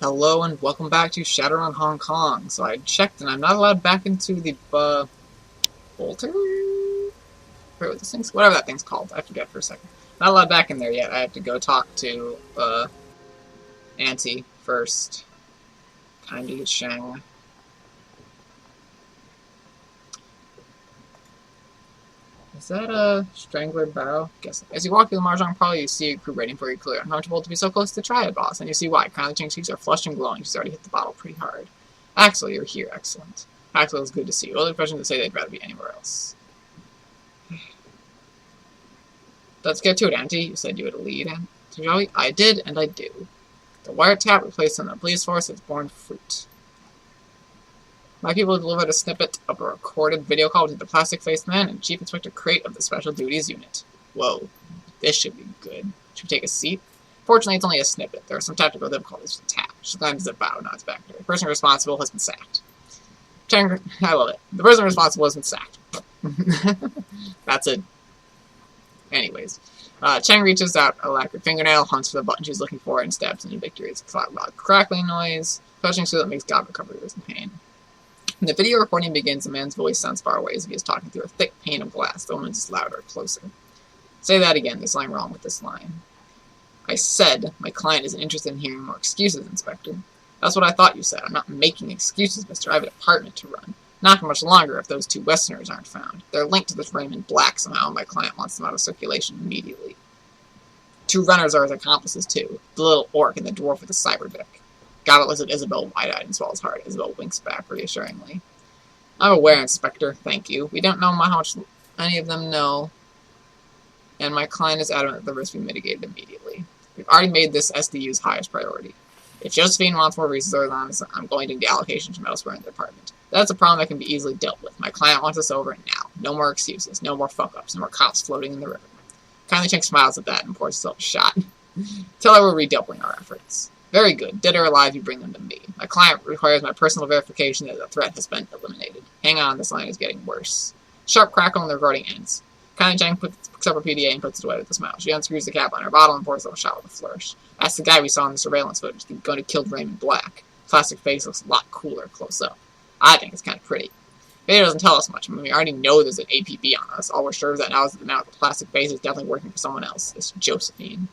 Hello and welcome back to Shadowrun Hong Kong. So I checked and I'm not allowed back into the bolter? Whatever that thing's called. I forget for a second. Not allowed back in there yet. I have to go talk to Auntie first. Time to get Shang. Is that a strangler bow? Guess. As you walk through the Mahjong Parlor, you see a crew waiting for you. Clearly uncomfortable to be so close to the Triad boss, and you see why. Kindly Ching's cheeks are flushed and glowing. She's already hit the bottle pretty hard. Axel, you're here. Excellent. Axel, it's good to see you. Only question to say they'd rather be anywhere else. Let's get to it, Auntie. You said you would lead, shall we? I did, and I do. The wiretap replaced on the police force has borne fruit. My people delivered a snippet of a recorded video call to the plastic-faced man and Chief Inspector Crate of the Special Duties Unit. Whoa. This should be good. Should we take a seat? Fortunately, it's only a snippet. There are some tactical difficulties with the tap. She climbs the bow, nods back to her. The person responsible has been sacked. I love it. The person responsible has been sacked. That's it. Anyways. Cheng reaches out a lacquered fingernail, hunts for the button she's looking for, and stabs into victory. It's a loud crackling noise. Touching so that makes God recover his pain. When the video recording begins, the man's voice sounds far away as if he is talking through a thick pane of glass. The woman's is louder, closer. Say that again. There's something wrong with this line. I said my client isn't interested in hearing more excuses, Inspector. That's what I thought you said. I'm not making excuses, mister. I have a department to run. Not for much longer if those two Westerners aren't found. They're linked to this Raymond Black somehow, and my client wants them out of circulation immediately. Two runners are his accomplices, too. The little orc and the dwarf with the cyberdick. Gotta looks at Isabel wide-eyed and swallows hard. Isabel winks back reassuringly. I'm aware, Inspector. Thank you. We don't know how much any of them know, and my client is adamant that the risk be mitigated immediately. We've already made this SDU's highest priority. If Josephine wants more resources, I'm going to get allocations from elsewhere in the department. That's a problem that can be easily dealt with. My client wants us over now. No more excuses. No more fuck-ups. No more cops floating in the river. Kindly Cheng smiles at that and pours himself a shot. Tell her we're redoubling our efforts. Very good. Dead or alive, you bring them to me. My client requires my personal verification that the threat has been eliminated. Hang on, this line is getting worse. Sharp crackle and the recording ends. Kindly Cheng picks up her PDA and puts it away with a smile. She unscrews the cap on her bottle and pours a shot with a flourish. That's the guy we saw in the surveillance footage, the going to kill Raymond Black. Plastic face looks a lot cooler close up. I think it's kind of pretty. Video doesn't tell us much. I mean, we already know there's an APB on us. All we're sure of that now is that the man with the plastic face is definitely working for someone else. It's Josephine.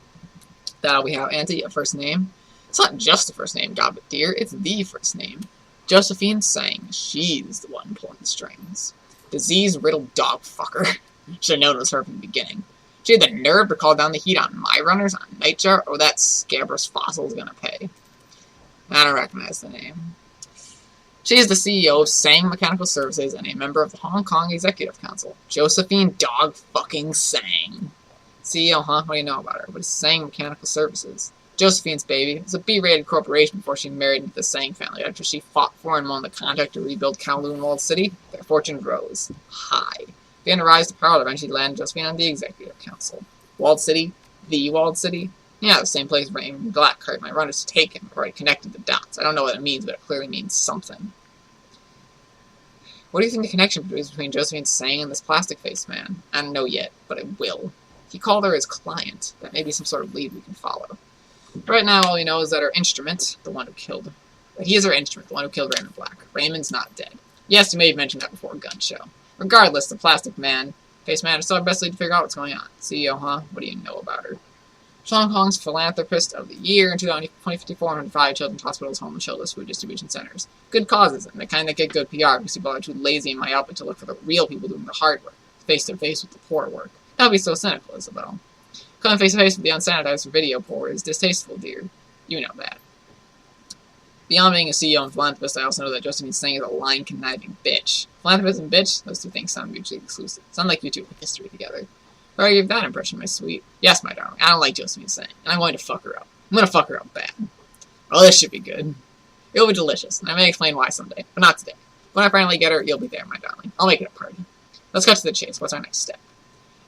That'll we have Auntie, a first name. It's not just the first name, God, but dear, it's the first name. Josephine Sang. She's the one pulling the strings. Disease-riddled dog fucker. Should have known it was her from the beginning. She had the nerve to call down the heat on my runners on Nightjar, or that scabrous fossil's gonna pay. I don't recognize the name. She is the CEO of Sang Mechanical Services and a member of the Hong Kong Executive Council. Josephine Dog fucking Sang. CEO, huh? What do you know about her? What is Sang Mechanical Services? Josephine's baby. It was a B-rated corporation before she married into the Sang family. After she fought for and won the contract to rebuild Kowloon Walled City, their fortune grows. High. Began to rise to power, eventually landed Josephine on the Executive Council. Walled City? The Walled City? Yeah, the same place Raymond Black hired my runners to take him before I connected the dots. I don't know what it means, but it clearly means something. What do you think the connection is between Josephine Sang and this plastic-faced man? I don't know yet, but I will. He called her his client. That may be some sort of lead we can follow. Right now, all we know is that her instrument, the one who killed... He is her instrument, the one who killed Raymond Black. Raymond's not dead. Yes, you may have mentioned that before, gun show. Regardless, the plastic man, face man, is still our best lead to figure out what's going on. CEO, huh? What do you know about her? Hong Kong's Philanthropist of the Year in 2054 and 5 children's hospitals, home and shelters, food distribution centers. Good causes, and the kind that get good PR because people are too lazy and myopic to look for the real people doing the hard work, face-to-face with the poor work. That would be so cynical, Isabel. Coming face-to-face with the unsanitized video poor is distasteful, dear. You know that. Beyond being a CEO and philanthropist, I also know that Josephine Sang is a line-conniving bitch. Philanthropist and bitch? Those two things sound mutually exclusive. Sound like you two have history together. Where do I give that impression, my sweet? Yes, my darling. I don't like Josephine Sang, and I'm going to fuck her up. I'm going to fuck her up bad. Oh, this should be good. It'll be delicious, and I may explain why someday, but not today. When I finally get her, you'll be there, my darling. I'll make it a party. Let's cut to the chase. What's our next step?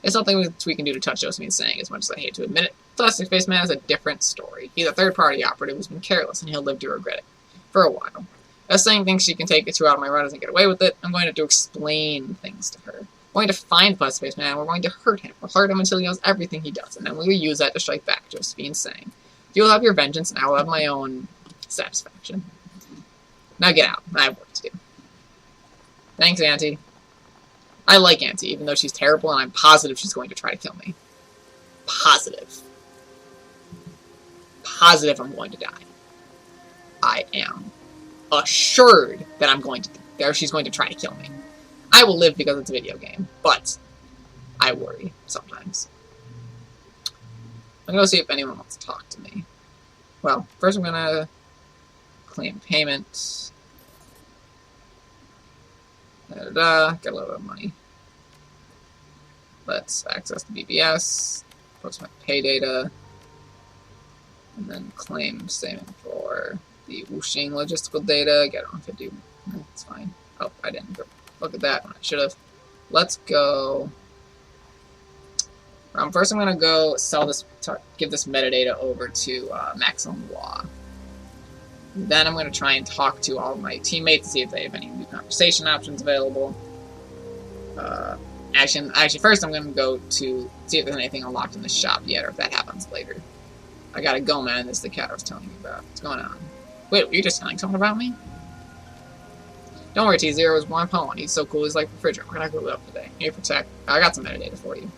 It's something we can do to touch Josephine Sang, as much as I hate to admit it. Plastic-faced man has a different story. He's a third-party operative who's been careless, and he'll live to regret it. For a while. As Sang thinks she can take it two out of my runners and get away with it, I'm going to have to explain things to her. We're going to find Plastic-faced man, and we're going to hurt him. We'll hurt him until he knows everything he does, and then we will use that to strike back, Josephine Sang. You'll have your vengeance, and I will have my own satisfaction. Now get out. I have work to do. Thanks, Auntie. I like Auntie, even though she's terrible, and I'm positive she's going to try to kill me. Positive. Positive I'm going to die. I am assured that she's going to try to kill me. I will live because it's a video game, but I worry sometimes. I'm going to see if anyone wants to talk to me. Well, first I'm going to claim payment. Get a little bit of money. Let's access the BBS, post my pay data, and then claim statement for the Wuxing logistical data. Get it on 50. That's fine. Oh, I didn't look at that when I should have. Let's go. First, I'm going to go sell this, give this metadata over to Maximum Law. Then I'm going to try and talk to all of my teammates, see if they have any new conversation options available. Actually, first I'm going to go to see if there's anything unlocked in the shop yet, or if that happens later. I gotta go, man. This is the cat I was telling you about. What's going on? Wait, were you just telling someone about me? Don't worry, T0 is one pawn. He's so cool, he's like a refrigerator. We're gonna glue it up today. Here, protect. I got some metadata for you.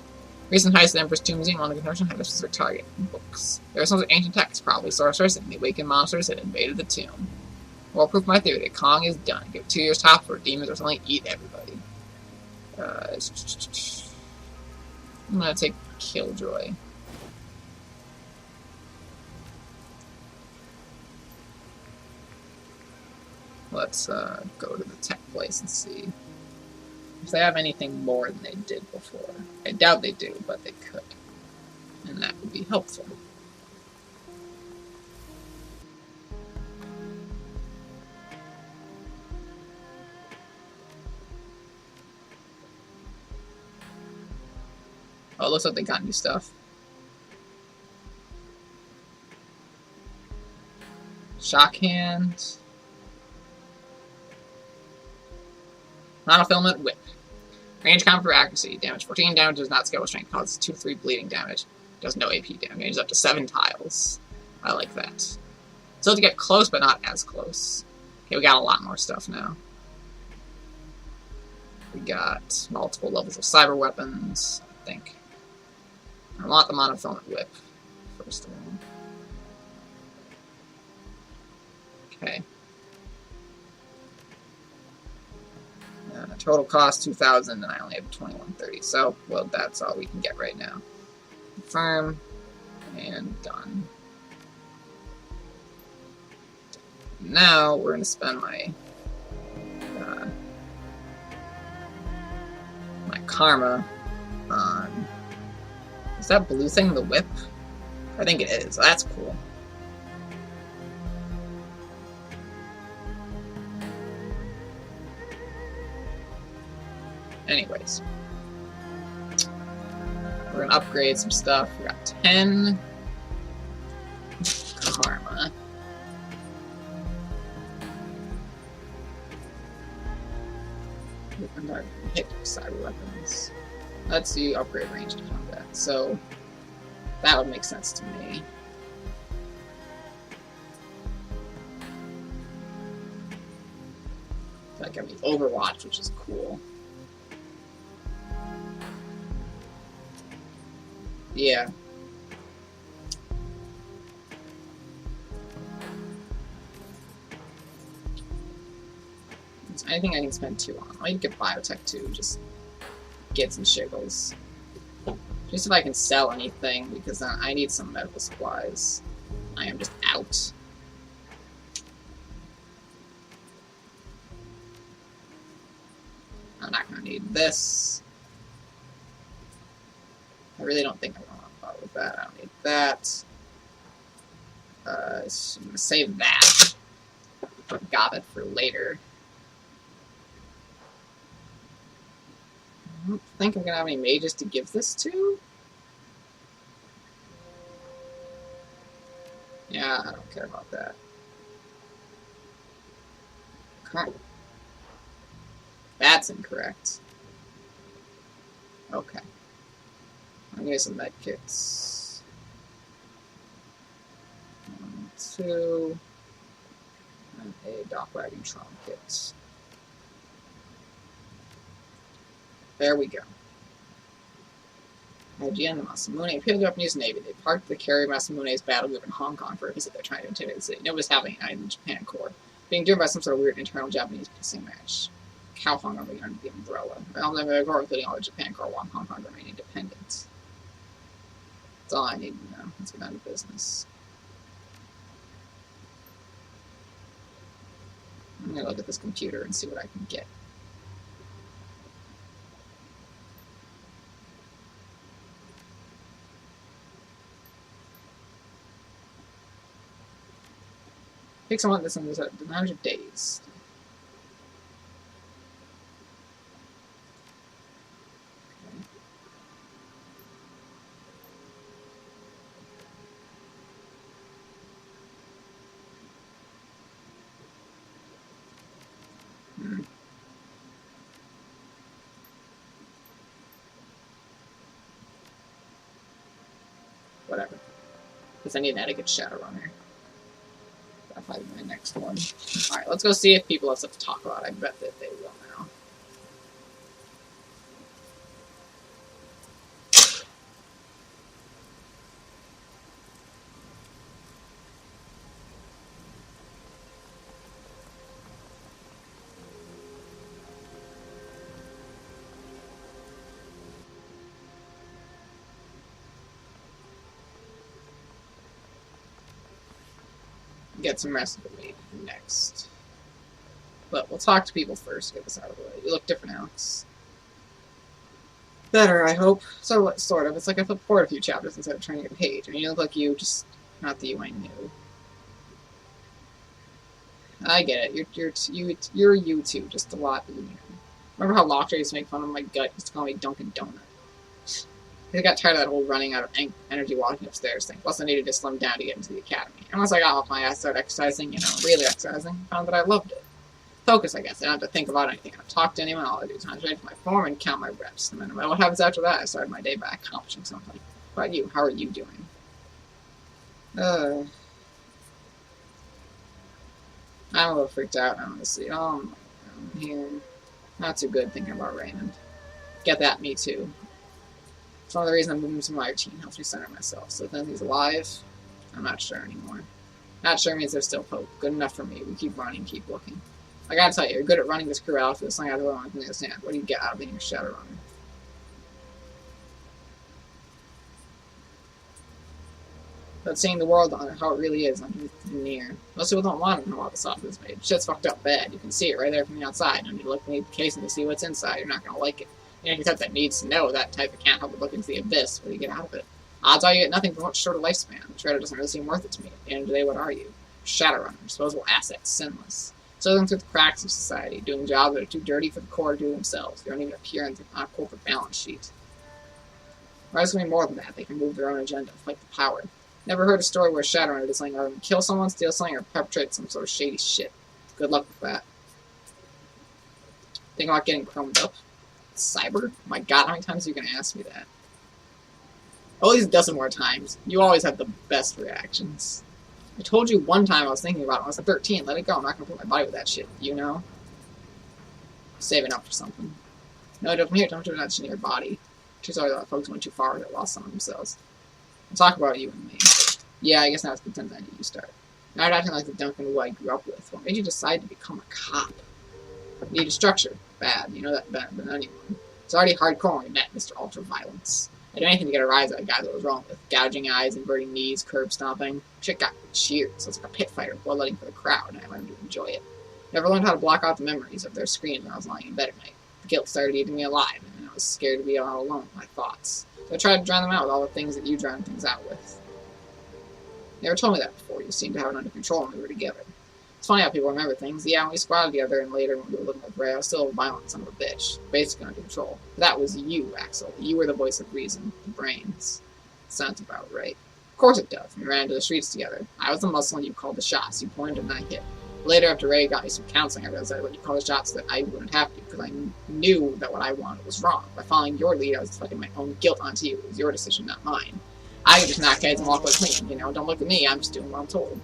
Recent heist at the Emperor's Tomb Museum on the construction had a specific target. Books. There are some ancient texts, probably sorcerers and the awakened monsters that invaded the tomb. Well, proof my theory that Kong is done. Give it 2 years top for demons or something, eat everybody. I'm gonna take Killjoy. Let's go to the tech place and see if they have anything more than they did before. I doubt they do, but they could. And that would be helpful. Oh, it looks like they got new stuff. Shock hand. Monofilament whip. Range count for accuracy. Damage 14. Damage does not scale with strength. Causes 2-3 bleeding damage. Does no AP damage. Up to 7 tiles. I like that. So to get close, but not as close. Okay, we got a lot more stuff now. We got multiple levels of cyber weapons, I think. I want the monofilament whip, first of all. Okay. Total cost 2,000, and I only have 2,130. So, well, that's all we can get right now. Confirm, and done. Now we're gonna spend my karma on. Is that blue thing the whip? I think it is. That's cool. Anyways, we're gonna upgrade some stuff. We got 10 karma. Hit cyber weapons. Let's see, upgrade ranged combat. So that would make sense to me. Like, I mean, Overwatch, which is cool. Yeah. Is there anything I can spend 2 on? I can get biotech too, just get some shiggles. Just if I can sell anything, because I need some medical supplies. I am just out. I'm not gonna need this. I really don't think I'm going to bother with that. I don't need that. So I'm going to save that. Got it for later. I don't think I'm going to have any mages to give this to. Yeah, I don't care about that. That's incorrect. Okay. I'm gonna get some med kits. 1, 2. a dock wagon trunk kit. There we go. Again, the Masamune appealed to the Japanese Navy. They parked the carrier Masamune's battle group in Hong Kong for a visit. They're trying to intimidate the city. Nobody's having it in the Japan Corps, being driven by some sort of weird internal Japanese pissing match. Cow hung under the umbrella. Well, including all the Japan Corps, want Hong Kong to remain independent. That's all I need to know. Let's get down to business. I'm gonna look at this computer and see what I can get. Take someone this in 900 days. Whatever. Because I need an etiquette Shadowrunner. That'll probably be my next one. Alright, let's go see if people have stuff to talk about. I bet that they will now. Get some rest of the week next. But we'll talk to people first, get this out of the way. You look different, Alex. Better, I hope. So, sort of. It's like I flipped forward a few chapters instead of turning a page. I mean, you look like you, just not the you I knew. I get it. You're you too, just a lot easier. Remember how Lockjaw used to make fun of my gut? He used to call me Dunkin' Donut. I got tired of that whole running out of energy walking upstairs thing. Plus, I needed to slim down to get into the academy. And once I got off my ass, started exercising, really exercising, found that I loved it. Focus, I guess. I don't have to think about anything. I don't talk to anyone. All I do is concentrate for my form and count my reps. And no matter what happens after that, I started my day by accomplishing something. What about you? How are you doing? I'm a little freaked out, honestly. Oh my God, I'm here. Not too good thinking about Raymond. Get that, me too. It's one of the reasons I'm moving to my routine. Helps me center myself. So then he's alive. I'm not sure anymore. Not sure means there's still hope. Good enough for me. We keep running, keep looking. I gotta tell you, you're good at running this crew out. It's something I really want to understand. What do you get out of being a Shadowrunner? But seeing the world on how it really is, I'm near. Most people don't want to know how the software is made. Shit's fucked up bad. You can see it right there from the outside. And you look beneath the casing to see what's inside. You're not gonna like it. You're the type that needs to know that type that can't help but look into the abyss. What do you get out of it? Odds are you get nothing for much shorter lifespan. The trader doesn't really seem worth it to me. At the end of the day, what are you? Shadowrunner, disposable assets, sinless. Struggling through the cracks of society, doing jobs that are too dirty for the core to do themselves. They don't even appear on a corporate balance sheet. Or there's going to be more than that. They can move their own agenda, like the power. Never heard a story where a Shadowrunner did something other than kill someone, steal something, or perpetrate some sort of shady shit. Good luck with that. Think about getting chromed up. Cyber? Oh my God, how many times are you going to ask me that? At least a dozen more times. You always have the best reactions. I told you one time I was thinking about it when I was 13. Let it go. I'm not going to put my body with that shit. You know? Saving up for something. No, don't do that shit in your body. She's always thought folks went too far that lost some of themselves. We'll talk about you and me. Yeah, I guess now it's the 10th time you start. Now you're acting like the Duncan who I grew up with. What made you decide to become a cop? Need a structure. Bad. You know that better than anyone. It's already hardcore when we met Mr. Ultra-Violence. I'd do anything to get a rise out of guys that was wrong with. Gouging eyes, inverting knees, curb stomping. Shit got cheered, so it's like a pit fighter, bloodletting for the crowd, and I learned to enjoy it. Never learned how to block out the memories of their screens when I was lying in bed at night. The guilt started eating me alive, and I was scared to be all alone with my thoughts. So I tried to drown them out with all the things that you drown things out with. You never told me that before. You seemed to have it under control when we were together. It's funny how people remember things. Yeah, when we squatted together and later when we were living with Ray, I was still a violent son of a bitch. Basically under control. But that was you, Axel. You were the voice of reason. The brains. Sounds about right. Of course it does. We ran into the streets together. I was the muscle and you called the shots. You pointed and I hit. Later, after Ray got me some counseling, I realized I let you call the shots so that I wouldn't have to, because I knew that what I wanted was wrong. By following your lead, I was deflecting my own guilt onto you. It was your decision, not mine. I could just knock heads and walk away clean, you know? Don't look at me, I'm just doing what I'm told.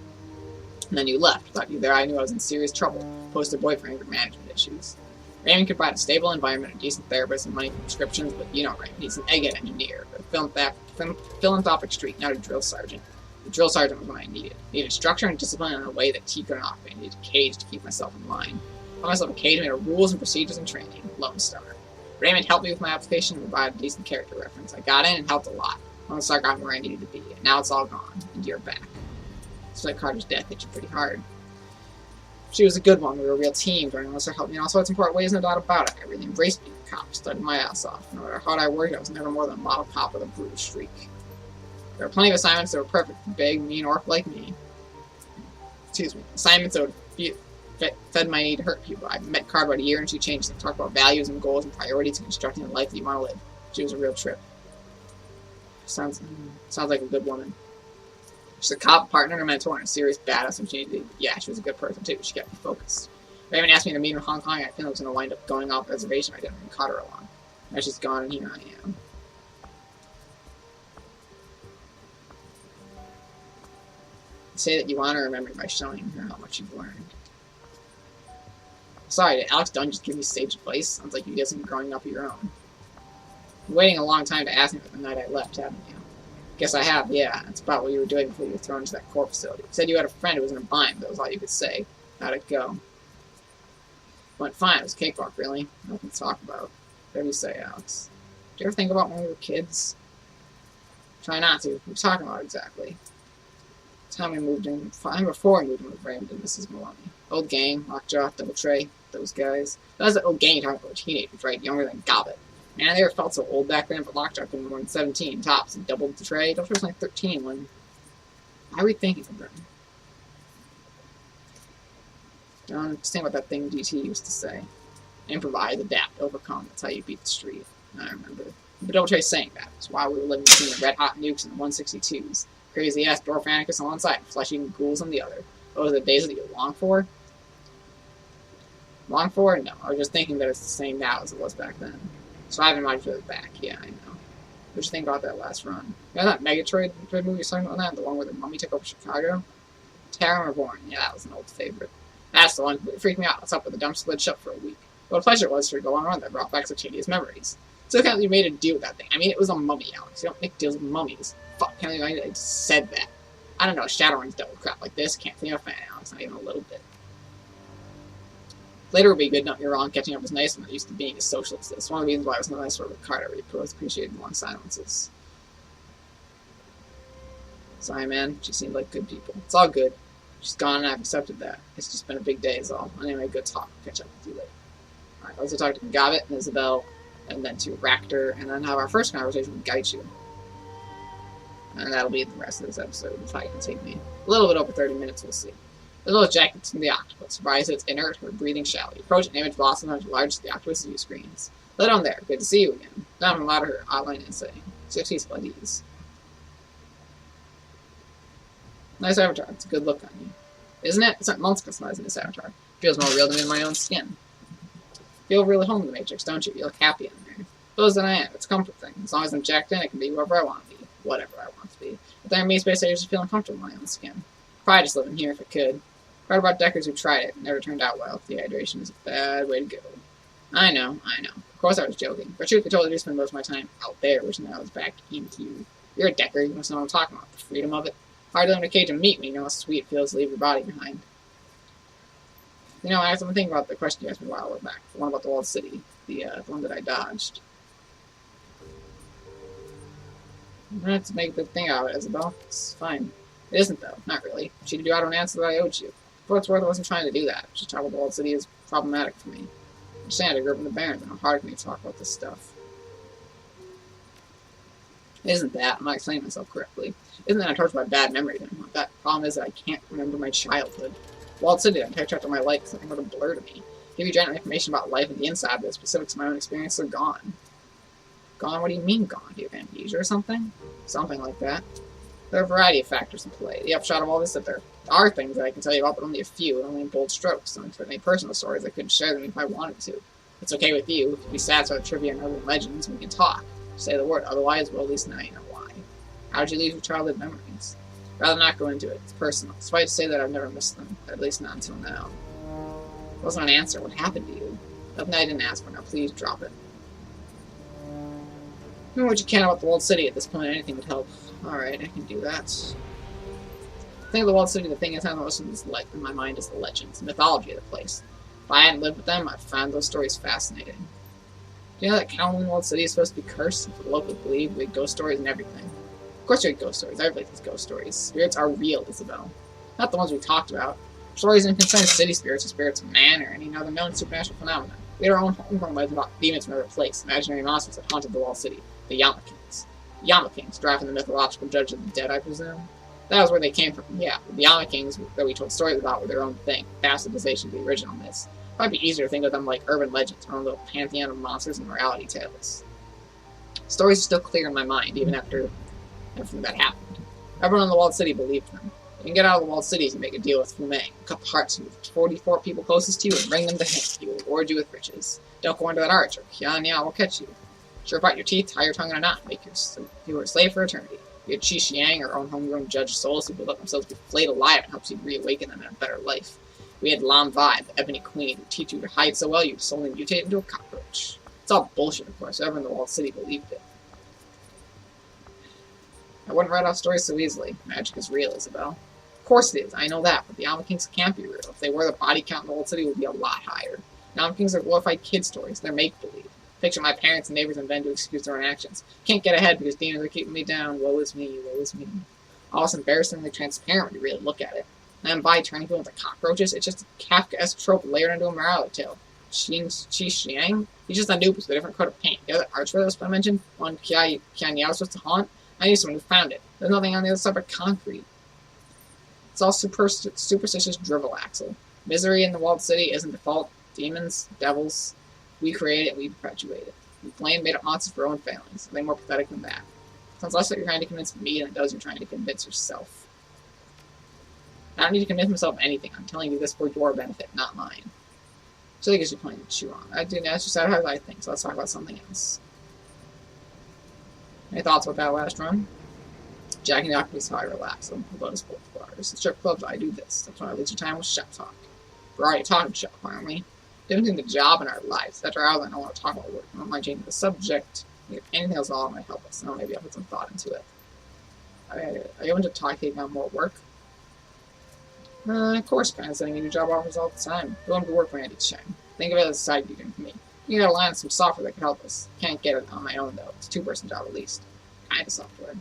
And then you left. Without you there, I knew I was in serious trouble. Posted boyfriend with management issues. Raymond could provide a stable environment, a decent therapist, and money for prescriptions, but you know Raymond. He's an egghead engineer, a philanthropic streak, not a drill sergeant. The drill sergeant was what I needed. I needed structure and discipline in a way that he couldn't offer me. I needed a cage to keep myself in line. I found myself a cage made of rules and procedures and training. Lone Star. Raymond helped me with my application and provided a decent character reference. I got in and helped a lot. Lone Star got me where I needed to be, and now it's all gone, and you're back. It's like Carter's death hit you pretty hard. She was a good one. We were a real team. Lone Star helped me in all sorts of important ways, no doubt about it. I really embraced being a cop, studied my ass off. No matter how hard I worked, I was never more than a model cop with a brutal streak. There were plenty of assignments that were perfect for big, mean orc like me. Excuse me. Assignments that would fed my need to hurt people. I met Carter about a year and she changed them. Talked about values and goals and priorities and constructing the life that you want to live. She was a real trip. Sounds like a good woman. She's a cop, partner, and a mentor, and a serious badass. And yeah, she was a good person too. She kept me focused. Raymond asked me to meet in Hong Kong. I think I was going to wind up going off the reservation. I didn't bring Carter along. Now she's gone, and here I am. Say that you want to remember by showing her how much you've learned. Sorry, did Alex Dunn just give you sage advice? Sounds like you did some growing up of your own. You're waiting a long time to ask me about the night I left, haven't you? Guess I have, yeah. That's about what you were doing before you were thrown into that core facility. You said you had a friend who was in a bind, but that was all you could say. How'd it go? Went fine. It was a cakewalk, really. Nothing to talk about. Whatever you say, Alex. Did you ever think about when we were kids? Try not to. What are you talking about exactly? Time before we moved in with Raymond and Mrs. Maloney. Old gang, Lockjaw, Double Tray, those guys. That was the old gang talking about teenagers, right? Younger than Gobbet. Man, I never felt so old back then, but Lockjaw couldn't more than 17 tops and doubled the tray. Double Tray was like 13 when... Why are we thinking of them? I don't understand what that thing DT used to say. Improvise, adapt, overcome. That's how you beat the street. I remember. But Double Tray saying that. It's why we were living between the red-hot nukes and the 162s. Crazy-ass dwarf anarchists on one side, flesh-eating ghouls on the other. Those are the days that you long for? Long for? No, I was just thinking that it's the same now as it was back then. So I haven't mind further back, yeah, I know. What you think about that last run? You know that Megatroid movie you're talking about that? The one where the mummy took over Chicago? Terra Reborn, yeah, that was an old favorite. That's the one that freaked me out. I was up with the dump slid shut for a week. What a pleasure it was to go on a run that brought back such hideous memories. So kind of you made a deal with that thing. I mean, it was a mummy, Alex. You don't make deals with mummies. Fuck, can't believe I just said that. I don't know, Shadowrun's dealt with crap like this. Can't think of a fan, Alex, not even a little bit. Later will be good, don't get me wrong. Catching up was nice when I used to being as social as this. One of the reasons why I was not nice with Carter. I really appreciated long silences. Sorry, man. She seemed like good people. It's all good. She's gone and I've accepted that. It's just been a big day is all. Anyway, good talk. Catch up with you later. Alright, let's talk to Gobbet and Isabel, and then to Ractor, and then have our first conversation with Gaichu. And that'll be the rest of this episode. It's probably going to take me a little bit over 30 minutes, we'll see. The little jackets from the octopus. Surprised it's inert or breathing shallow. You approach an image blossom as large as the octopus's view screens. Let on there. Good to see you again. Down from louder her outline and saying, 60 splendid. Nice avatar. It's a good look on you. Isn't it? It's not months customizing this avatar. Feels more real to me than my own skin. Feel really home in the Matrix, don't you? You look happy in there. Suppose that I am. It's a comfort thing. As long as I'm jacked in, I can be whoever I want to be. Whatever I want to be. But then in me space, I just feel uncomfortable in my own skin. Probably just living here if I could. Heard about Deckers who tried it. Never turned out well. Dehydration is a bad way to go. I know. Of course I was joking. But truth be told, I do spend most of my time out there, which now is back in here. You're a Decker. You must know what I'm talking about. The freedom of it. Hard to live in a cage and meet me. You know how sweet it feels to leave your body behind. You know, I was thinking about the question you asked me a while back. The one about the walled city. The one that I dodged. Let's make a good thing out of it, Isabel. It's fine. It isn't, though. Not really. She did out an answer that I owed you. For what it's worth, I wasn't trying to do that. Just talk about the walled city is problematic for me. I understand, I grew up in the Barrens, and it's hard for me to talk about this stuff. It isn't that. I'm not explaining myself correctly. It isn't that I'm tortured by bad memories anymore. That problem is that I can't remember my childhood. Walled city, the entire chapter of my life, is something but a blur to me. Give you general information about life and the inside, but the specifics of my own experience are gone. Gone? What do you mean gone? Do you have amnesia or something? Something like that. There are a variety of factors in play. The upshot of all this is that there are things that I can tell you about, but only a few, and only in bold strokes. Don't expect any personal stories. I couldn't share them if I wanted to. If it's okay with you. If you'd be satisfied with trivia and urban legends, we can talk. Say the word. Otherwise, well, at least now you know why. How did you lose your childhood memories? Rather not go into it. It's personal. Suffice to say that I've never missed them, at least not until now. It wasn't an answer. What happened to you? Nothing I didn't ask for. Now please drop it. Know what you can about the walled city at this point. Anything would help. Alright, I can do that. The thing of the walled city, the thing that's most in my mind is the legends, the mythology of the place. If I hadn't lived with them, I'd find those stories fascinating. Do you know that Kowloon Walled City is supposed to be cursed? And for the locals believe we had ghost stories and everything. Of course we had ghost stories. Everybody has ghost stories. Spirits are real, Isabel. Not the ones we talked about. Stories didn't concern city spirits or spirits of man or any other known supernatural phenomena. We had our own homegrown legends about demons from another place, imaginary monsters that haunted the walled city. The Yama Kings. The Yama Kings, driving the mythological judge of the dead, I presume. That was where they came from. Yeah, the Yama Kings that we told stories about were their own thing. Bastardization of the original myths. It might be easier to think of them like urban legends, or a little pantheon of monsters and morality tales. Stories are still clear in my mind, even after everything that happened. Everyone in the walled city believed them. You can get out of the walled cities and make a deal with Fume. Cut the hearts of the 44 people closest to you and bring them to him. He will reward you with riches. Don't go into that arch, or Kianya will catch you. Sure, bite your teeth, tie your tongue in a knot, make you a slave for eternity. We had Qi Xiang, our own homegrown judge of souls, who would let themselves be flayed alive and helps you reawaken them in a better life. We had Lam Vi, the ebony queen, who teach you to hide so well you'd solely mutate into a cockroach. It's all bullshit, of course. Everyone in the walled city believed it. I wouldn't write off stories so easily. Magic is real, Isabel. Of course it is, I know that, but the Alma Kings can't be real. If they were, the body count in the walled city would be a lot higher. The Alma Kings are glorified kid stories. They're make-believe. Picture my parents and neighbors invent to excuse their own actions. Can't get ahead because demons are keeping me down. Woe is me, woe is me. All this embarrassingly transparent when you really look at it. And by turning people into cockroaches, it's just a Kafkaesque trope layered into a morality tale. Qi Xiang? He's just a noob with a different coat of paint. The other archway that was mentioned, one Kianya was supposed to haunt, I knew someone who found it. There's nothing on the other side but concrete. It's all superstitious drivel, Axel. Misery in the walled city isn't default. Demons, devils, we create it, we perpetuate it. We blame made-up monsters for our own failings. Nothing more pathetic than that. Sounds less like you're trying to convince me than it does you're trying to convince yourself. I don't need to convince myself of anything. I'm telling you this for your benefit, not mine. So I guess you're playing to chew on. I do. That's just how I think, so let's talk about something else. Any thoughts about that last run? Jack and the Octopus is how I relax. I'm about as full of bars. At strip clubs, I do this. That's when I leisure time with shop talk. We're already talking shop, aren't we? Different in the job and our lives. After hours, I don't want to talk about work. I don't mind changing the subject. If anything else at all might help us. Maybe I'll put some thought into it. Are you into talking about more work? Of course, kind of sending me new job offers all the time. Going to work for Andy Chang. Think of it as a side gig for me. You gotta rely on some software that could help us. Can't get it on my own though. It's a two-person job at least. Kind of software. Kind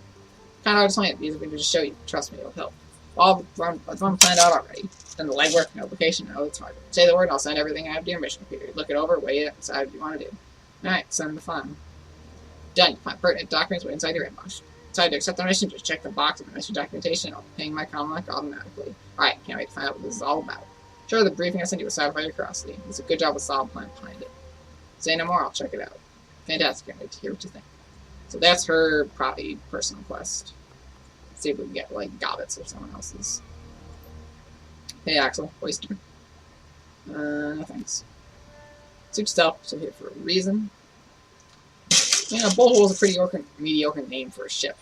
of hard to explain it. Easy to just show you. Trust me, it'll help. Well, I've planned out already. Done the legwork and application. I know it's hard. Say the word and I'll send everything I have to your mission computer. Look it over, weigh it, decide what you want to do. Alright, send the file. Done. Find pertinent documents were inside your inbox. Decide to accept the mission, just check the box of the mission documentation and I'll be paying my common automatically. Alright, can't wait to find out what this is all about. Sure, the briefing I sent you was satisfied your curiosity. It's a good job with solid plan behind it. Say no more, I'll check it out. Fantastic, can't wait to hear what you think. So that's her probably personal quest. Let's see if we can get like gobbets or someone else's. Hey Axel, oyster. No thanks. Suit yourself, so here for a reason. You know, Bullhole is a pretty mediocre name for a ship.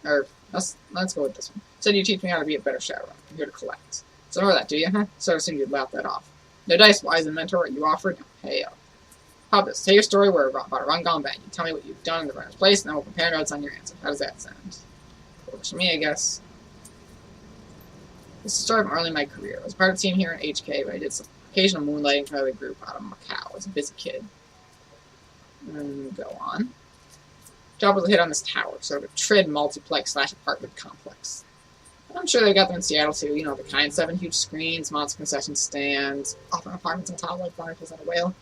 Or, let's go with this one. Said you teach me how to be a better Shadowrun. I'm here to collect. So remember that, do you, huh? Sort of assumed you'd laugh that off. No dice, wise and mentor, you offered, no pay up. How about this? Tell your story about a run gone bad. You tell me what you've done in the runner's place, and then we'll compare notes on your answer. How does that sound? Works for me, I guess. This is the story from early in my career. I was part of the team here in HK, but I did some occasional moonlighting for another group out of Macau. I was a busy kid. Go on. Job was a hit on this tower, sort of a TRID multiplex / apartment complex. I'm sure they got them in Seattle too, you know, the kind. 7 huge screens, monster concession stands, often apartments on top like barnacles on a whale.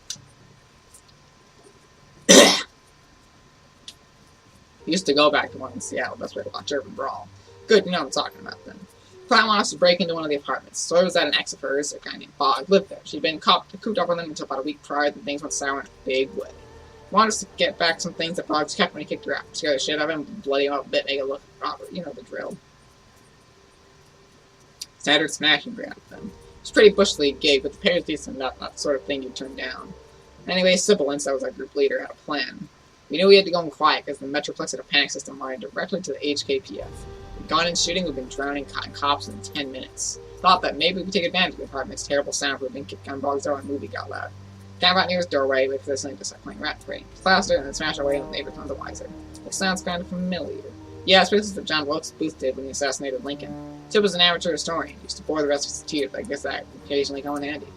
Used to go back to one in Seattle, best way to watch Urban Brawl. Good, you know what I'm talking about then. Client wanted us to break into one of the apartments, so I was at an ex of hers, a guy named Bog, lived there. She'd been cooped up on them until about a week prior, and things went sour in a big way. Wanted us to get back some things that Boggs kept when he kicked her out. Scare the shit out of him, bloody him up a bit, make it look proper. You know the drill. Standard smash and grab them. It's a pretty bush league gig, but the pay was decent enough, not the sort of thing you'd turn down. Anyway, Sibilance, that was our group leader, had a plan. We knew we had to go in quiet because the Metroplex had a panic system wired directly to the HKPF. Gone in shooting, we've been drowning cops in 10 minutes. Thought that maybe we could take advantage of the apartment's terrible soundproof and kick down Bog's door when the movie got loud. Camp out near his doorway, wait for this thing to start playing Rat Parade. Faster, and then smash our way in, and the neighbor becomes wiser. It sounds kind of familiar. Yeah, it's basically what John Wilkes Booth did when he assassinated Lincoln. Tip was an amateur historian. He used to bore the rest of his tears, but I guess that would occasionally come in handy.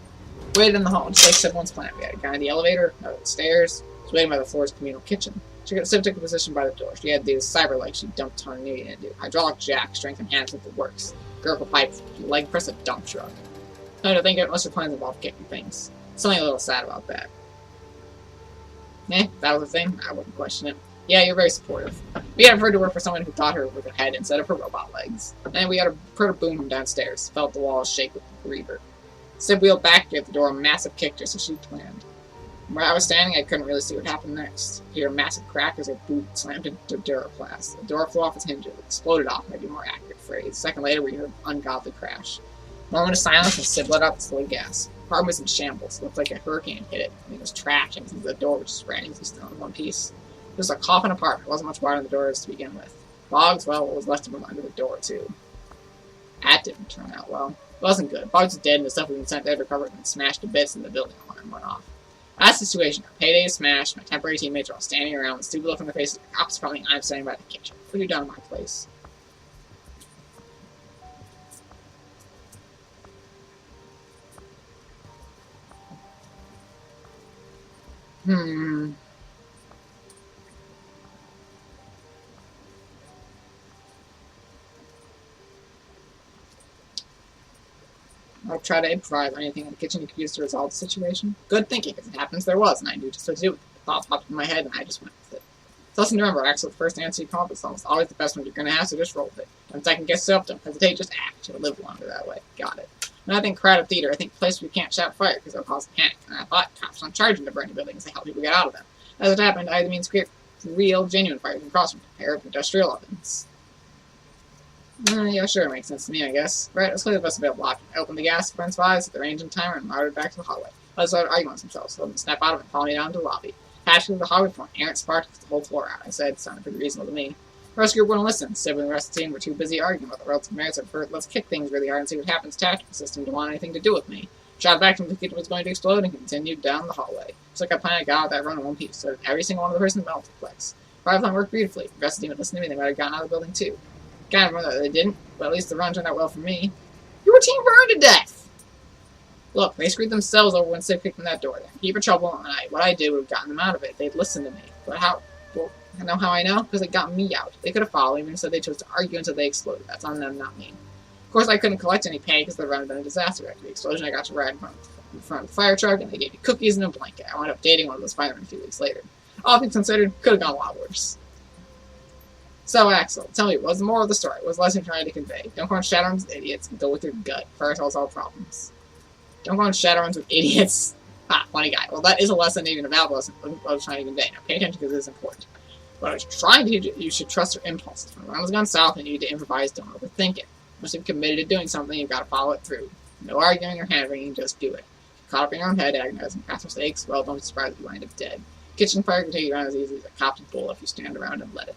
Waited in the hall, just like Sid once planned. We had a guy in the elevator, another the stairs. She was waiting by the floor's communal kitchen. Sid took a position by the door. She had to do the cyber leg she dumped on nuyen into. Hydraulic jack, strength enhanced if it works. Gurgle pipe, leg press a dump truck. I don't think it unless your plans involve kicking things. Something a little sad about that. That was a thing? I wouldn't question it. Yeah, you're very supportive. We had her to work for someone who thought her with her head instead of her robot legs. And we had heard a boom from downstairs. Felt the walls shake with the reverb. Sid wheeled back, gave the door a massive kick just as she planned. Where I was standing, I couldn't really see what happened next. I hear a massive crack as her boot slammed into Duraplast. The door flew off its hinges. It exploded off, maybe a more accurate phrase. A second later, we heard an ungodly crash. Moment of silence, and Sid let out this little gasp. The apartment was in shambles. It looked like a hurricane hit it. I mean, it was trash, and the door was just ran easily still in one piece. It was a coffin apartment. It wasn't much wider than the doors to begin with. Boggs, well, what was left of him under the door, too. That didn't turn out well. It wasn't good. Boggs was dead, and the stuff we'd been sent there to recover had been smashed to bits, and the building alarm went off. That's the situation. Our payday is smashed. My temporary teammates are all standing around with stupid look on their faces. The cops probably think I'm standing by the kitchen. What have you done in my place? I'll try to improvise anything in the kitchen you could use to resolve the situation. Good thinking. If it happens, there was, and I knew just what to do with it. The thought popped in my head, and I just went with it. It's lesson to remember, actually, the first answer you come up with is almost always the best one you're going to have, so just roll with it. Don't second guess yourself, don't hesitate, just act. You'll live longer that way. Got it. When I think crowded theater, I think place where you can't shout fire because it'll cause panic. And I thought cops aren't charging to burning buildings to help people get out of them. As it happened, I had the means to create real, genuine fires and cross from a pair of industrial ovens. Yeah, sure, it makes sense to me, I guess. Right, let's play the best available option. I opened the gas, Friend's eyes, set the range and timer, and routed back to the hallway. Others started arguing amongst themselves, so let them snap out of it and follow me down to the lobby. Passed through the hallway before an errant spark took the whole floor out. I said, sounded pretty reasonable to me. The rest group wouldn't listen. Sid and the rest of the team were too busy arguing about the relative merits of let's kick things really hard and see what happens. Tactical system didn't want anything to do with me. Shot back from the kitchen was going to explode and continued down the hallway. Just like I planned, I got out that run in one piece, so every single one of the persons in the multiplex. Five worked beautifully. The rest of the team would listen to me, they might have gotten out of the building too. Kind of remember that they didn't, but at least the run turned out well for me. Your team burned to death! Look, they screwed themselves over when Sid kicked in that door. Keep it trouble, and what I did would have gotten them out of it. They'd listened to me. But how? Well, I know how I know? Because they got me out. They could have followed me, instead they chose to argue until they exploded. That's on them, not me. Of course, I couldn't collect any pay because the run had been a disaster. After the explosion, I got to ride in front of the fire truck, and they gave me cookies and a blanket. I wound up dating one of those firemen a few weeks later. All things considered, could have gone a lot worse. So, Axel, tell me, what was the moral of the story? What was the lesson you're trying to convey? Don't go on Shadowruns with idiots and deal with your gut. Fire solves all problems. Don't go on Shadowruns with idiots. Ah, funny guy. Well, that is a lesson, even a valuable lesson. What I was trying to convey. Now, pay attention because it is important. What I was trying to do, you should trust your impulses. When the run has gone south and you need to improvise, don't overthink it. Once you've committed to doing something, you've got to follow it through. No arguing or hand-wringing, just do it. If you're caught up in your own head, agonizing past mistakes, well, don't be surprised if you wind up dead. Kitchen fire can take you around as easily as a cop's bull if you stand around and let it.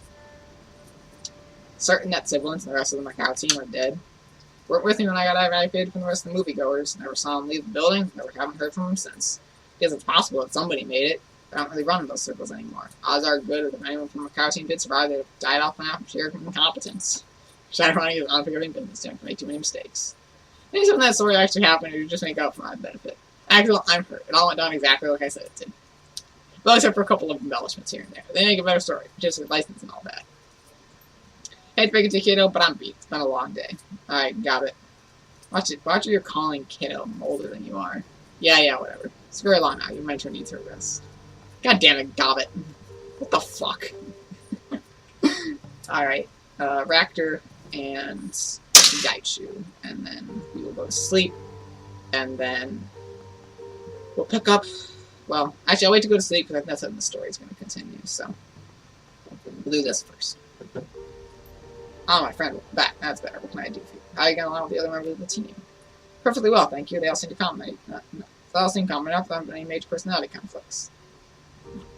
Certain that siblings and the rest of the Macau team are dead. Weren't with me when I got evacuated from the rest of the moviegoers. Never saw him leave the building. Never haven't heard from him since. Because it's possible that somebody made it. I don't really run in those circles anymore. Odds are good that if anyone from the Macau team did survive, they'd have died off now from sheer incompetence. Shadowrunning is an unforgiving business. Don't make too many mistakes. Maybe something that story actually happened, or you just make up for my benefit. Actually, I'm hurt. It all went down exactly like I said it did. Well, except for a couple of embellishments here and there. They make a better story, just with license and all that. Hate to break it to kiddo, but I'm beat. It's been a long day. Alright, got it. Watch what you're calling kiddo. I'm older than you are. Yeah, whatever. Screw along now. Your mentor needs her rest. God damn it, Gobbit. What the fuck? Alright. Raptor and Gaichu. And then we will go to sleep. And then we'll pick up... Well, actually, I'll wait to go to sleep because that's how the story is going to continue, so... We'll do this first. Oh, my friend, welcome back. That's better. What can I do for you? How are you getting along with the other members of the team? Perfectly well, thank you. They all seem to comment. They all seem common enough. There haven't been any major personality conflicts.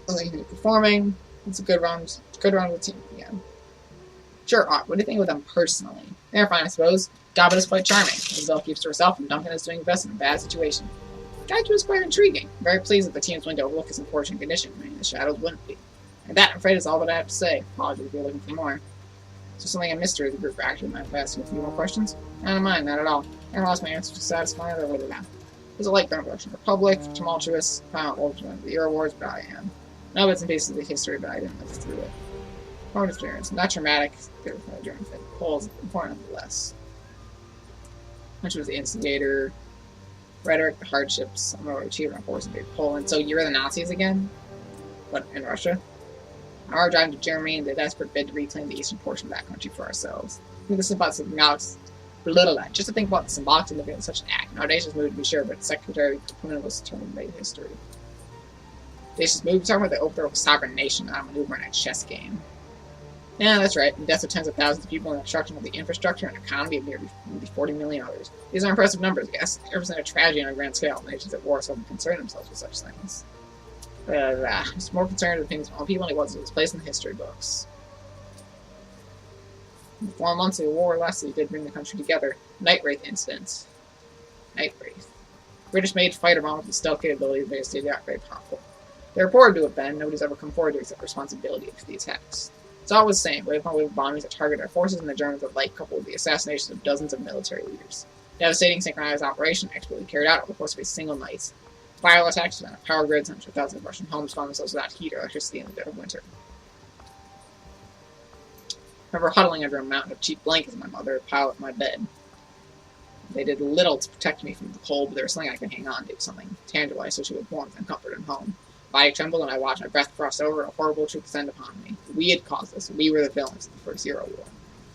Performing. It's a good round. Good round of the team again. Sure, what do you think of them personally? They're fine, I suppose. Gabba is quite charming. Isabel keeps to herself, and Duncan is doing best in a bad situation. Gaiju is quite intriguing. I'm very pleased that the team's willing to overlook his unfortunate condition. I mean, the Shadows wouldn't be. And that, I'm afraid, is all that I have to say. Apologies if you're looking for more. Is there something I missed here? The group actually might have asked you a few more questions? Not of mine, not at all. I never lost my answers to satisfy or later now. There's a light Russian Republic, tumultuous, violent wolves of the Euro Wars, but I am. No bits and pieces of the history, but I didn't live through it. Hard experience, not traumatic, good for a German fit. Poles, important nonetheless. Which was the instigator, rhetoric, the hardships, I'm going to achieve on force invade Poland. So you're the Nazis again? But in Russia? Our drive to Germany and the desperate bid to reclaim the eastern portion of that country for ourselves. This is about symbolic, just to think about the symbolic significance of such an act. Nowadays, this movie to be sure, but Secretary Kapuna was determined to make history. This movie talking about the overthrow of a sovereign nation, not a maneuver in a chess game. Yeah, that's right. The deaths of tens of thousands of people and the destruction of the infrastructure and economy of nearly 40 million others. These are impressive numbers, I guess. They represent a tragedy on a grand scale. Nations at war seldom concern themselves with such things. It's more concerned with things on people than it was its place in the history books. In the 4 months of the war lasted, did bring the country together. Night Wraith incidents. Night Wraith. British-made fighter bombs with stealth capabilities made us very powerful. They're reported to have been. Nobody's ever come forward to accept responsibility for the attacks. It's always the same. Wave upon wave of bombings that target our forces and the Germans of light, coupled with the assassinations of dozens of military leaders. Devastating synchronized operation expertly carried out over the course of a single night. Viral attacks on power grids and thousands of Russian homes found themselves without heat or electricity in the dead of winter. I remember huddling under a mountain of cheap blankets my mother piled up my bed. They did little to protect me from the cold, but there was something I could hang on to, something tangible I associated with warmth and comfort at home. Body trembled and I watched my breath frost over and a horrible truth descend upon me. We had caused this. We were the villains of the First Euro War.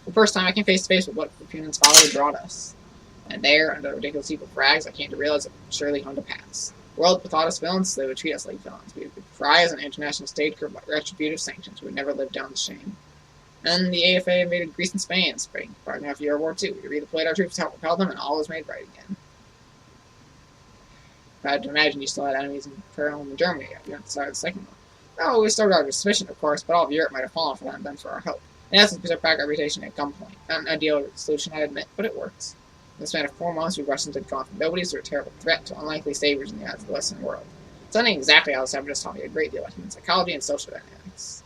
The first time I came face to face with what Putin's folly had brought us. And there, under the ridiculous heap of rags, I came to realize it would surely come to pass. The world thought us villains, so they would treat us like villains. We would cry as an international stage curved by retributive sanctions. We would never live down the shame. Then the AFA invaded Greece and Spain, spring, partly after World War II. We redeployed our troops to help repel them, and all was made right again. I had to imagine you still had enemies in peril in Germany. You hadn't started the second one. No, we still regarded with suspicion, of course, but all of Europe might have fallen for that and been for our help. In essence, we took back our reputation at gunpoint. Not an ideal solution, I admit, but it works. In the span of 4 months, we Russians had gone from nobodies to a terrible threat to unlikely saviors in the eyes of the Western world. Studying exactly how this happened just taught me a great deal about human psychology and social dynamics.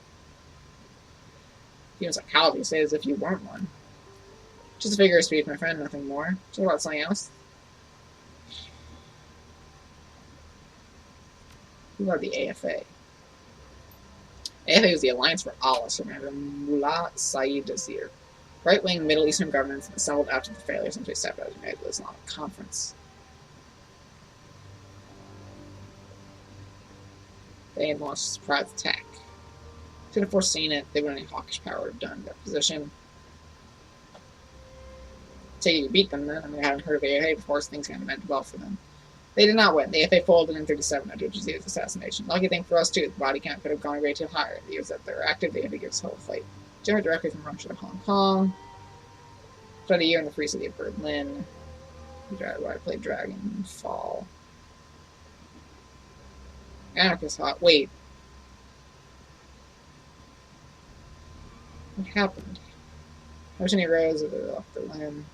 Human psychology, say as if you weren't one. Just a figure of speech, my friend, nothing more. Just about something else. Who are the AFA? AFA was the Alliance for Allah, surrounded Mullah Saeed Azir. Right-wing Middle Eastern governments assembled after the failure since they stepped out of the United Islamic Conference. They had launched a surprise attack. Could have foreseen it. They wouldn't any hawkish power would have done their position. Say you beat them then. I mean, I haven't heard of the AFA before, so things kind of went well for them. They did not win. The AFA folded in 37 after Jazeera's assassination. Lucky thing for us, too. The body count could have gone a great deal higher. The years that they were active, they had to give us a whole fight. Generally directly from Russia to Hong Kong. Spent a year in the free city of Berlin. Where I played Dragonfall. Anarchist Hot. Wait. What happened? How many rows of the left Berlin?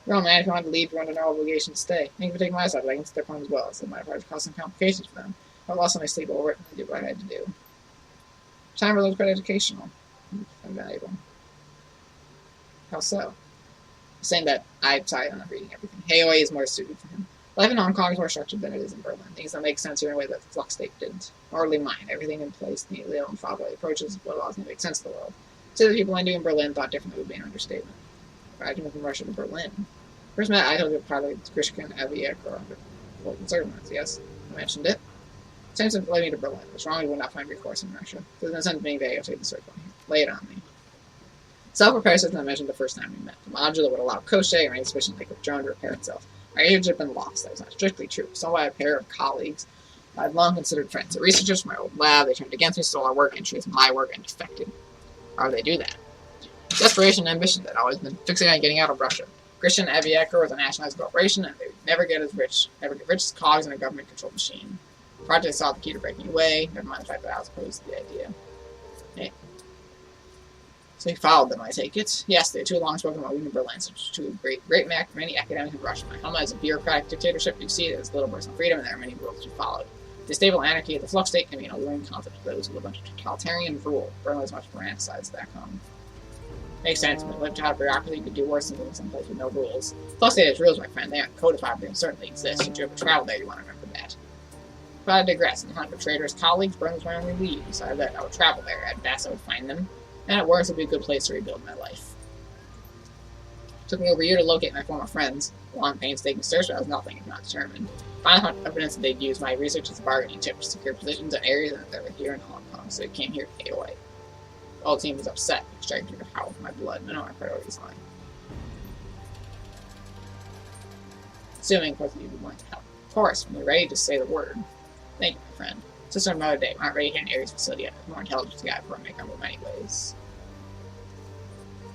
Well, man, if you wanted to leave, you're under no obligation to stay. Thank you for taking my side, but I can step on as well, so it might have caused some complications for them. I lost my sleep over it, and I did what I had to do. Time was quite educational. Invaluable. How so? Saying that I'm sorry, I'm not reading everything. HAOA is more suited for him. Life in Hong Kong is more structured than it is in Berlin. Things that make sense here in a way that the Flux State didn't. Hardly mine. Everything in place, neatly and properly approaches what allows me to make sense of the world. So the people I knew in Berlin thought differently would be an understatement. I moved from Russia to Berlin. First met, I told you probably Grishkin, Aviek, or under conservatives, yes. I mentioned it. Same sense led me to Berlin. What's wrong, we would not find recourse in Russia. So there's no sense being vague, I'll take the circle here. Lay it on me. Self-repair system I mentioned the first time we met. The module would allow Crochet or any sufficient liquid drone to repair itself. My age had been lost. That was not strictly true. So by a pair of colleagues I'd long considered friends. The researchers from my old lab, they turned against me, stole our work, and treated my work, and defected. How would they do that? Desperation and ambition that had always been fixated on getting out of Russia. Christian Aviaker was a nationalized corporation, and they would never get rich as cogs in a government-controlled machine. Project saw the key to breaking away. Never mind the fact that I was opposed to the idea. Hey. So he followed them, I take it. Yes, they had too long spoken about leaving Berlin, such to a great many academics in Russia. My home as a bureaucratic dictatorship, you see, there's little personal freedom, and there are many rules to be followed. The stable anarchy at the flux state can be an alluring concept to those who live under totalitarian rule. Berlin is much romanticized back home. Makes sense. When you lived out of bureaucracy, you could do worse than living someplace with no rules. Flux state has rules, my friend. They aren't codified, but they certainly exist. If you ever travel there, you want to remember that. But I digress. In the hunt for traitors, colleagues, Berlin was my only lead. I decided that I would travel there. At best, I would find them. And at worst, it would be a good place to rebuild my life. It took me over a year to locate my former friends. A long, painstaking search, but I was nothing if not determined. Finally found evidence that they'd used my research as a bargaining chip to secure positions in areas that were here in Hong Kong, so they came here to KOA. The whole team was upset, extracting the power of my blood. I know my priorities lie. Assuming, of course, you'd be willing to help. Of course, when you're ready, just say the word. Thank you, my friend. Sister another day. I'm not ready to hit an Ares facility yet. I'm more intelligent guy before I make up in many ways.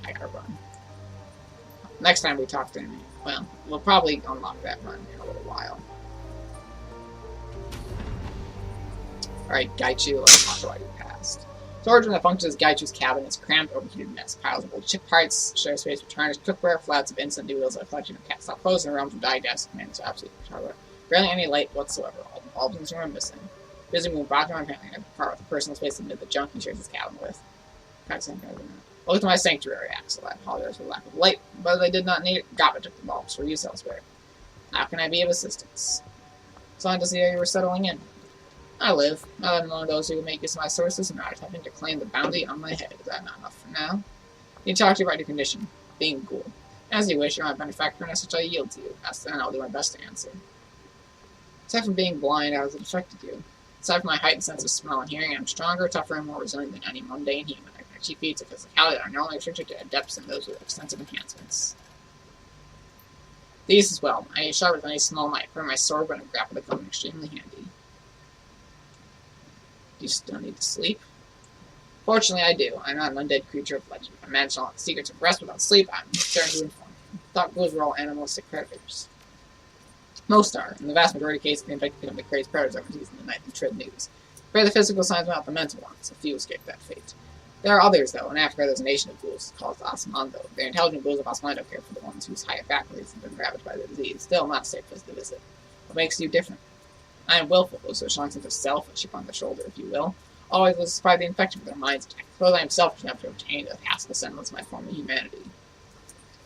I gotta run. Next time we talk to him, well, we'll probably unlock that run in a little while. Alright, Gaichu, let's talk about your past. Storage room that functions as Gaichu's cabin is cramped, overheated mess. Piles of old chip parts, share space with tarnished cookware, flats of instant noodles, a collection of cast-off clothes, and realms of digest. Man, it's absolutely retarded. Barely any light whatsoever. All the bulbs in this room are missing. Busy moving bathroom, apparently in a car with a personal space amid the junk he shares his cabin with. Welcome to my sanctuary, Axel. I apologize for the lack of light, but I did not need it. Gaba took the bulbs for use elsewhere. How can I be of assistance? So on to see how you were settling in. I live. I'm one of those who make use of my sources and not attempting to claim the bounty on my head. Is that not enough for now? You talk to you about your condition. Being cool. As you wish, you're my benefactor, and as such I yield to you. Ask then, I'll do my best to answer. Aside from being blind, how has it affected you? Aside from my heightened sense of smell and hearing, I'm stronger, tougher, and more resilient than any mundane human. I can achieve feats of physicality that are not only restricted to adepts and those with extensive enhancements. These as well. I use sharp with any small knife, for my sword when I grapple to come extremely handy. Do you still need to sleep? Fortunately, I do. I'm not an undead creature of legend. If I manage all the secrets of rest without sleep, I'm certain to inform you. Thought ghouls were all animalistic predators. Most are. In the vast majority of cases, the infected become the crazed predators that in the night and tread news. Bear the physical signs without the mental ones. A few escape that fate. There are others, though. In Africa, there's a nation of ghouls called the Asmando. They're intelligent ghouls of Asmando care for the ones whose higher faculties have been ravaged by the disease. Still, not a safe place to visit. What makes you different? I am willful, so a strong sense of self, a chip on the shoulder, if you will. Always was inspired the infection with their minds attacked. Suppose I am selfish enough to obtain a passable semblance of my former humanity.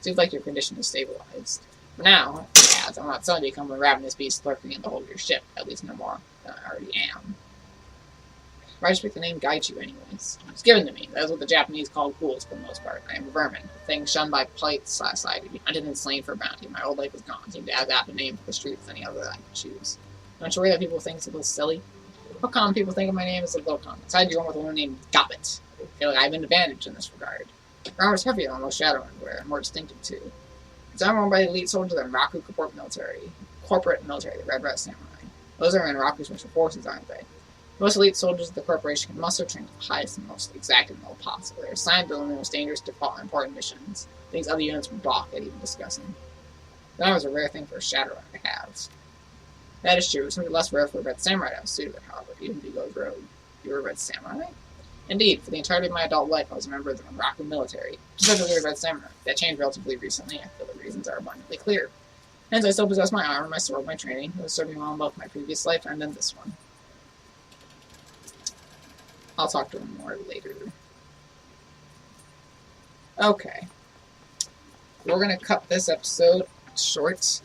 Seems like your condition is stabilized. For now, as I'm not suddenly become a ravenous beast lurking in the hold of your ship, at least no more than I already am. Why did you pick the name Gaichu, anyways? It was given to me. That is what the Japanese call ghouls for the most part. I am a vermin, a thing shunned by polite society, to be hunted and slain for bounty. My old life is gone. Seemed to have that a name for the streets as any other that I could choose. Don't you worry that people think it's a little silly? How common people think of my name is a little common. Besides, you're one with a woman named Gobbet. I feel like I have an advantage in this regard. My armor is heavier than most Shadowrun wear, and more distinctive too. It's armored by the elite soldiers of the Raku corporate military, the Red Red Samurai. Those are in Raku's special forces, aren't they? Most elite soldiers of the corporation can muster train the highest and most exacting level possible. They're assigned to the most dangerous, default, and important missions. Things other units would balk at even discussing. That was a rare thing for a Shadowrun to have. That is true. Something less rare for a Red Samurai to have suited it, however, even if he goes rogue. You were a Red Samurai? Indeed, for the entirety of my adult life, I was a member of the Raku military, specifically the Red Samurai. That changed relatively recently. I feel the reasons are abundantly clear. Hence, I still possess my armor, my sword, my training. It was serving well in both my previous life and in this one. I'll talk to him more later. Okay. We're going to cut this episode short.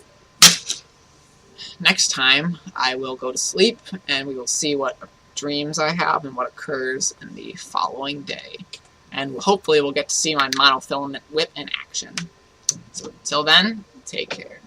Next time, I will go to sleep, and we will see what dreams I have and what occurs in the following day. And hopefully we'll get to see my monofilament whip in action. So until then, take care.